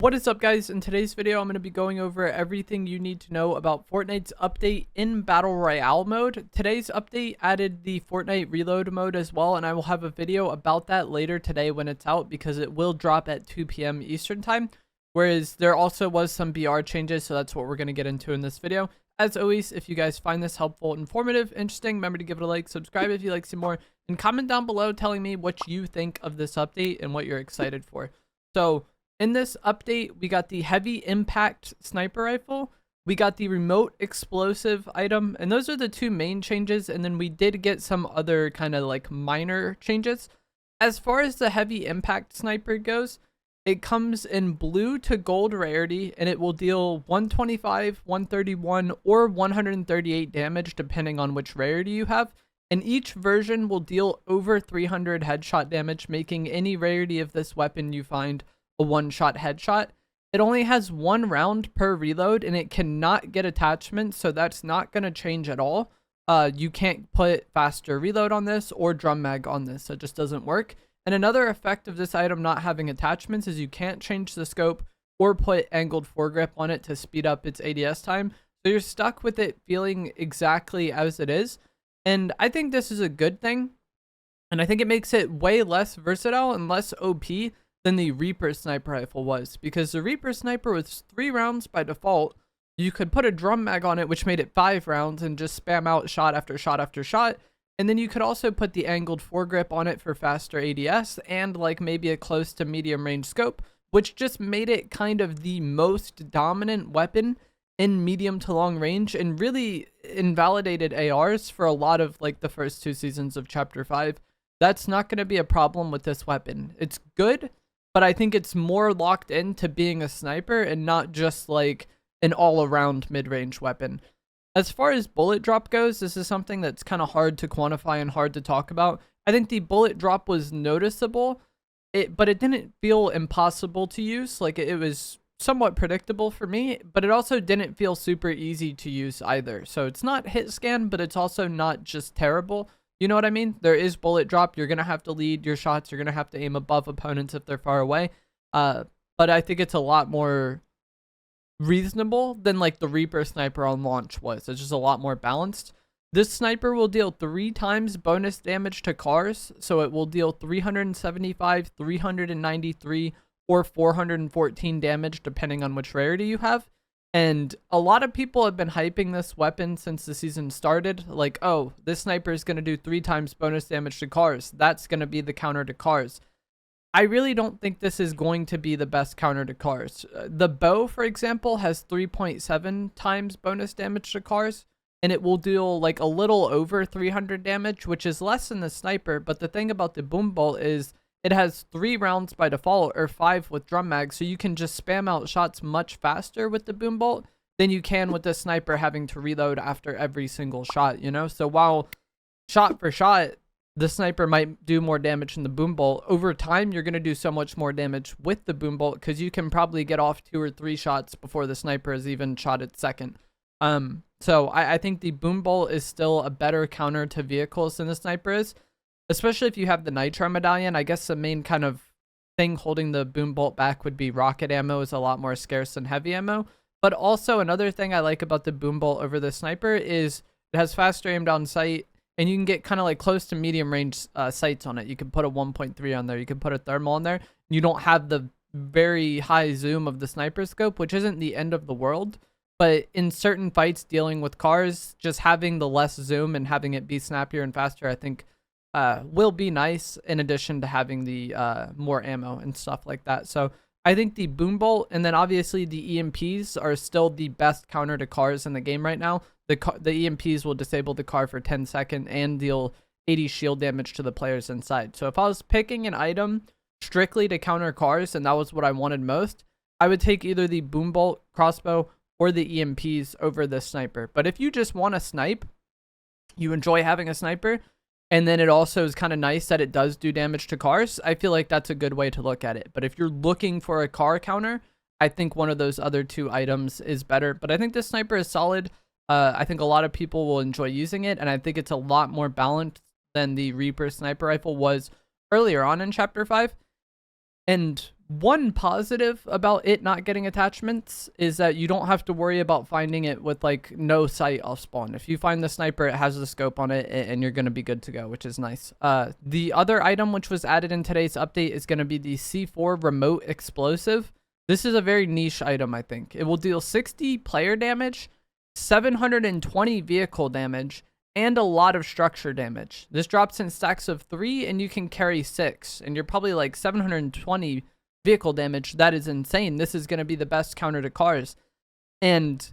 What is up, guys? In today's video, I'm going to be going over everything you need to know about Fortnite's update in Battle Royale mode. Today's update added the Fortnite Reload mode as well, and I will have a video about that later today when it's out because it will drop at 2 p.m. Eastern time, whereas there also was some BR changes, so that's what we're going to get into in this video. As always, if you guys find this helpful, informative, interesting, remember to give it a like, subscribe if you like some more, and comment down below telling me what you think of this update and what you're excited for. So, in this update, we got the heavy impact sniper rifle, we got the remote explosive item, and those are the two main changes, and then we did get some other kind of like minor changes. As far as the heavy impact sniper goes, it comes in blue to gold rarity, and it will deal 125, 131, or 138 damage depending on which rarity you have, and each version will deal over 300 headshot damage, making any rarity of this weapon you find a one-shot headshot. It only has 1 round per reload, and it cannot get attachments, so that's not going to change at all. You can't put faster reload on this or drum mag on this, so it just doesn't work. And another effect of this item not having attachments is you can't change the scope or put angled foregrip on it to speed up its ADS time, so you're stuck with it feeling exactly as it is. And I think this is a good thing, and I think it makes it way less versatile and less OP than the Reaper sniper rifle was, because the Reaper sniper was 3 rounds by default. You could put a drum mag on it, which made it 5 rounds, and just spam out shot after shot after shot. And then you could also put the angled foregrip on it for faster ADS and like maybe a close to medium range scope, which just made it kind of the most dominant weapon in medium to long range, and really invalidated ARs for a lot of like the first 2 seasons of Chapter 5. That's not going to be a problem with this weapon. It's good, but I think it's more locked into being a sniper and not just like an all-around mid-range weapon. As far as bullet drop goes, this is something that's kind of hard to quantify and hard to talk about. I think the bullet drop was noticeable, but it didn't feel impossible to use. Like, it was somewhat predictable for me, but it also didn't feel super easy to use either. So it's not hit scan, but it's also not just terrible. You know what I mean? There is bullet drop. You're going to have to lead your shots. You're going to have to aim above opponents if they're far away. But I think it's a lot more reasonable than like the Reaper sniper on launch was. It's just a lot more balanced. This sniper will deal 3 times bonus damage to cars. So it will deal 375, 393, or 414 damage depending on which rarity you have. And a lot of people have been hyping this weapon since the season started. Like, oh, this sniper is going to do 3 times bonus damage to cars. That's going to be the counter to cars. I really don't think this is going to be the best counter to cars. The bow, for example, has 3.7 times bonus damage to cars, and it will deal like a little over 300 damage, which is less than the sniper. But the thing about the boom bolt is it has 3 rounds by default, or 5 with drum mag, so you can just spam out shots much faster with the boom bolt than you can with the sniper having to reload after every single shot, you know? So while shot for shot, the sniper might do more damage than the boom bolt, over time you're going to do so much more damage with the boom bolt because you can probably get off 2 or 3 shots before the sniper has even shot its second. So I think the boom bolt is still a better counter to vehicles than the sniper is. Especially if you have the Nitro medallion. I guess the main kind of thing holding the boom bolt back would be rocket ammo is a lot more scarce than heavy ammo. But also another thing I like about the boom bolt over the sniper is it has faster aim down sight, and you can get kind of like close to medium range sights on it. You can put a 1.3 on there. You can put a thermal on there. You don't have the very high zoom of the sniper scope, which isn't the end of the world. But in certain fights dealing with cars, just having the less zoom and having it be snappier and faster, I think will be nice, in addition to having the more ammo and stuff like that. So I think the boom bolt, and then obviously the EMPs are still the best counter to cars in the game right now. The EMPs will disable the car for 10 seconds and deal 80 shield damage to the players inside. So if I was picking an item strictly to counter cars, and that was what I wanted most, I would take either the boom bolt crossbow or the EMPs over the sniper. But if you just want to snipe, you enjoy having a sniper, and then it also is kind of nice that it does do damage to cars, I feel like that's a good way to look at it. But if you're looking for a car counter, I think one of those other 2 items is better. But I think this sniper is solid. I think a lot of people will enjoy using it, and I think it's a lot more balanced than the Reaper sniper rifle was earlier on in Chapter 5. And one positive about it not getting attachments is that you don't have to worry about finding it with like no sight off spawn. If you find the sniper, it has the scope on it and you're going to be good to go, which is nice. The other item which was added in today's update is going to be the C4 remote explosive. This is a very niche item, I think. It will deal 60 player damage, 720 vehicle damage, and a lot of structure damage. This drops in stacks of 3 and you can carry 6, and you're probably like 720 vehicle damage. That is insane. This is going to be the best counter to cars. And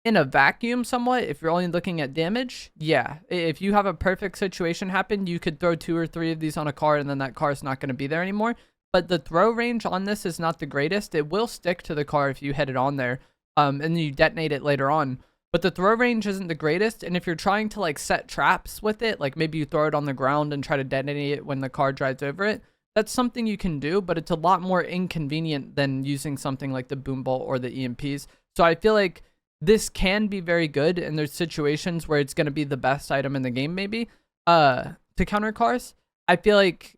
in a vacuum somewhat, if you're only looking at damage, yeah, if you have a perfect situation happen, you could throw 2 or 3 of these on a car and then that car is not going to be there anymore. But the throw range on this is not the greatest. It will stick to the car if you hit it on there and then you detonate it later on. But the throw range isn't the greatest, and if you're trying to like set traps with it, like maybe you throw it on the ground and try to detonate it when the car drives over it, that's something you can do, but it's a lot more inconvenient than using something like the boom bolt or the EMPs. So I feel like this can be very good, and there's situations where it's going to be the best item in the game maybe to counter cars. I feel like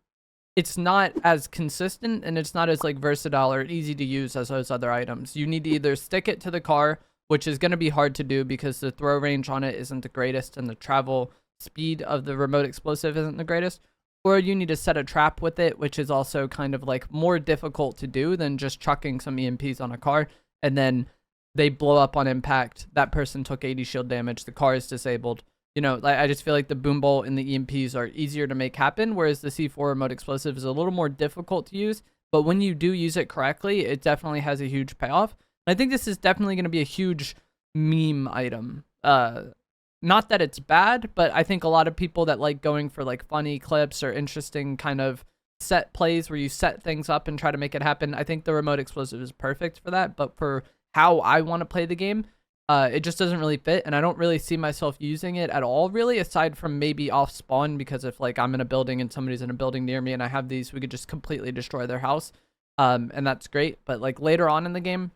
it's not as consistent, and it's not as like versatile or easy to use as those other items. You need to either stick it to the car, which is going to be hard to do because the throw range on it isn't the greatest and the travel speed of the remote explosive isn't the greatest, or you need to set a trap with it, which is also kind of like more difficult to do than just chucking some EMPs on a car and then they blow up on impact. That person took 80 shield damage. The car is disabled. You know, I just feel like the boom bolt and the EMPs are easier to make happen, whereas the C4 remote explosive is a little more difficult to use. But when you do use it correctly, it definitely has a huge payoff. I think this is definitely going to be a huge meme item. Not that it's bad, but I think a lot of people that like going for like funny clips or interesting kind of set plays where you set things up and try to make it happen, I think the remote explosive is perfect for that. But for how I want to play the game, it just doesn't really fit, and I don't really see myself using it at all, really, aside from maybe off spawn, because if like I'm in a building and somebody's in a building near me and I have these, we could just completely destroy their house, and that's great. But like later on in the game,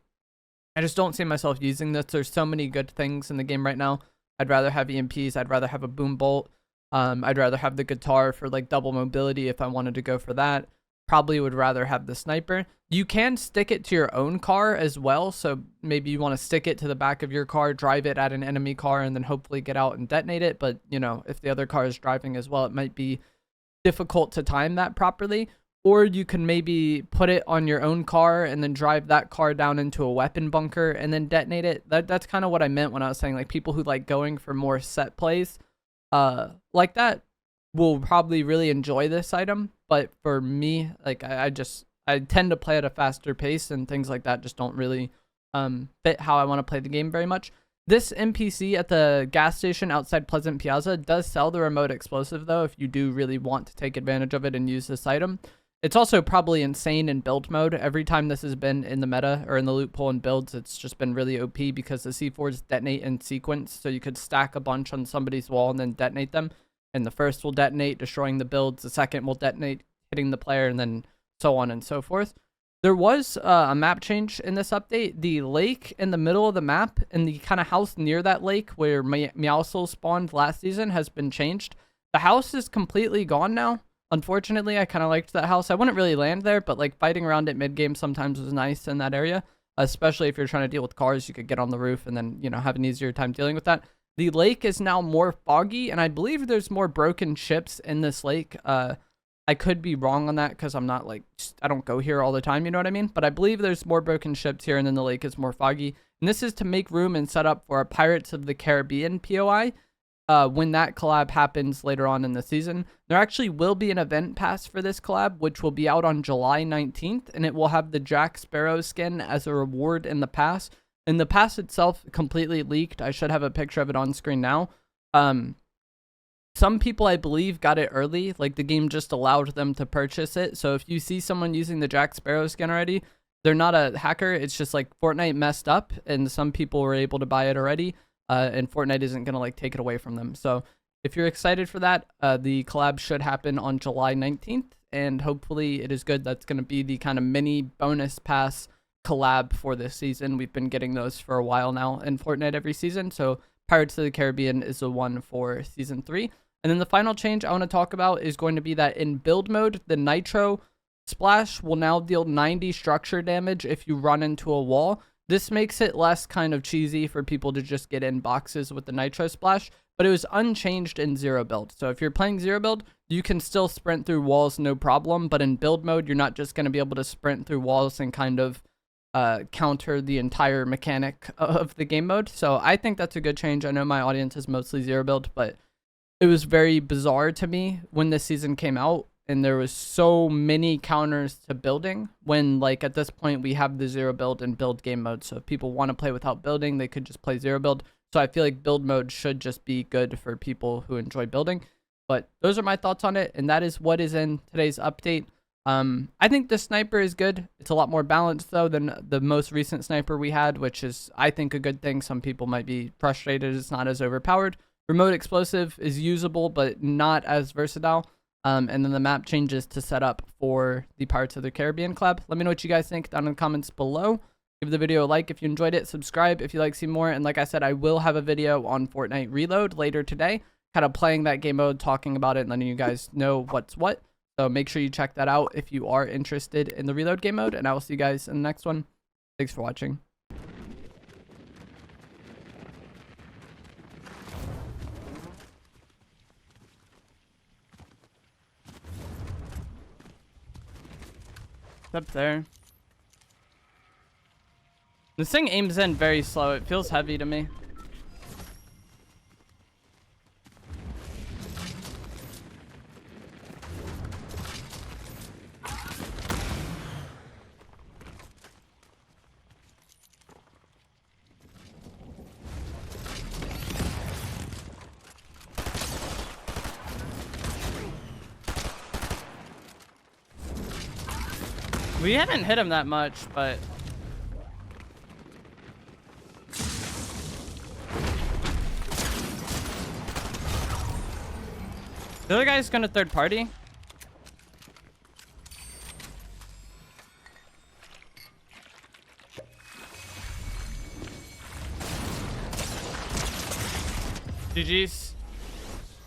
I just don't see myself using this. There's so many good things in the game right now. I'd rather have EMPs. I'd rather have a boom bolt. I'd rather have the guitar for like double mobility if I wanted to go for that. Probably would rather have the sniper. You can stick it to your own car as well. So maybe you want to stick it to the back of your car, drive it at an enemy car, and then hopefully get out and detonate it. But, you know, if the other car is driving as well, it might be difficult to time that properly. Or you can maybe put it on your own car and then drive that car down into a weapon bunker and then detonate it. That's kind of what I meant when I was saying like people who like going for more set plays like that will probably really enjoy this item. But for me, like I tend to play at a faster pace, and things like that just don't really fit how I want to play the game very much. This NPC at the gas station outside Pleasant Piazza does sell the remote explosive though, if you do really want to take advantage of it and use this item. It's also probably insane in build mode. Every time this has been in the meta or in the loot pool and builds, it's just been really OP because the C4s detonate in sequence. So you could stack a bunch on somebody's wall and then detonate them. And the first will detonate, destroying the builds. The second will detonate, hitting the player, and then so on and so forth. There was a map change in this update. The lake in the middle of the map and the kind of house near that lake where Meowscles spawned last season has been changed. The house is completely gone now. Unfortunately, I kind of liked that house. I wouldn't really land there, but like fighting around it mid-game sometimes was nice in that area, especially if you're trying to deal with cars. You could get on the roof and then, you know, have an easier time dealing with that. The lake is now more foggy, and I believe there's more broken ships in this lake. I could be wrong on that because I'm not like, I don't go here all the time, you know what I mean? But I believe there's more broken ships here, and then the lake is more foggy. And this is to make room and set up for a Pirates of the Caribbean POI. When that collab happens later on in the season. There actually will be an event pass for this collab, which will be out on July 19th, and it will have the Jack Sparrow skin as a reward in the pass. And the pass itself completely leaked. I should have a picture of it on screen now. Some people, I believe, got it early. Like, the game just allowed them to purchase it. So if you see someone using the Jack Sparrow skin already, they're not a hacker. It's just like Fortnite messed up, and some people were able to buy it already. And Fortnite isn't going to like take it away from them. So if you're excited for that, the collab should happen on July 19th, and hopefully it is good. That's going to be the kind of mini bonus pass collab for this season. We've been getting those for a while now in Fortnite every season. So Pirates of the Caribbean is the one for season 3. And then the final change I want to talk about is going to be that in build mode, the Nitro splash will now deal 90 structure damage if you run into a wall. This makes it less kind of cheesy for people to just get in boxes with the nitro splash, but it was unchanged in zero build. So if you're playing zero build, you can still sprint through walls no problem, but in build mode, you're not just going to be able to sprint through walls and kind of counter the entire mechanic of the game mode. So I think that's a good change. I know my audience is mostly zero build, but it was very bizarre to me when this season came out and there was so many counters to building when, like, at this point we have the zero build and build game mode. So if people want to play without building, they could just play zero build. So I feel like build mode should just be good for people who enjoy building. But those are my thoughts on it, and that is what is in today's update. I think the sniper is good. It's a lot more balanced though than the most recent sniper we had, which is, I think, a good thing. Some people might be frustrated it's not as overpowered. Remote explosive is usable, but not as versatile. And then the map changes to set up for the Pirates of the Caribbean collab. Let me know what you guys think down in the comments below. Give the video a like if you enjoyed it. Subscribe if you like to see more. And like I said, I will have a video on Fortnite Reload later today, kind of playing that game mode, talking about it, and letting you guys know what's what. So make sure you check that out if you are interested in the Reload game mode. And I will see you guys in the next one. Thanks for watching. Up there. This thing aims in very slow. It feels heavy to me. We haven't hit him that much, but the other guy's gonna third party. GG's.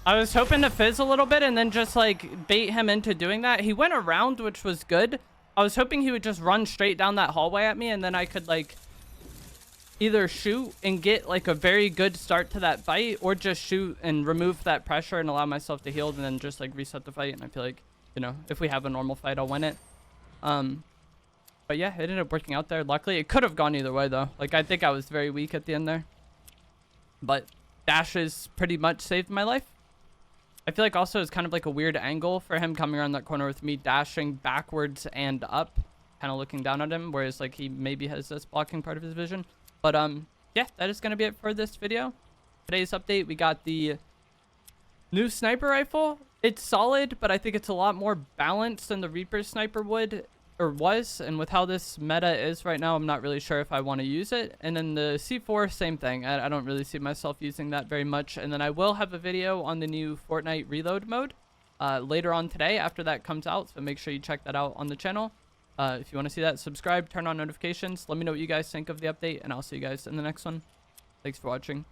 I was hoping to fizz a little bit and then just like bait him into doing that. He went around, which was good. I was hoping he would just run straight down that hallway at me, and then I could like either shoot and get like a very good start to that fight, or just shoot and remove that pressure and allow myself to heal and then just like reset the fight. And I feel like, you know, if we have a normal fight, I'll win it. But yeah, it ended up working out there. Luckily, it could have gone either way though. Like, I think I was very weak at the end there, but dashes pretty much saved my life. I feel like also it's kind of like a weird angle for him coming around that corner with me dashing backwards and up, kind of looking down at him, whereas like he maybe has this blocking part of his vision. But yeah, that is going to be it for this video. Today's update, we got the new sniper rifle. It's solid, but I think it's a lot more balanced than the Reaper sniper was, and with how this meta is right now, I'm not really sure if I want to use it. And then the C4, same thing. I don't really see myself using that very much. And then I will have a video on the new Fortnite Reload mode later on today after that comes out, so make sure you check that out on the channel. If you want to see that, subscribe, turn on notifications. Let me know what you guys think of the update, and I'll see you guys in the next one. Thanks for watching.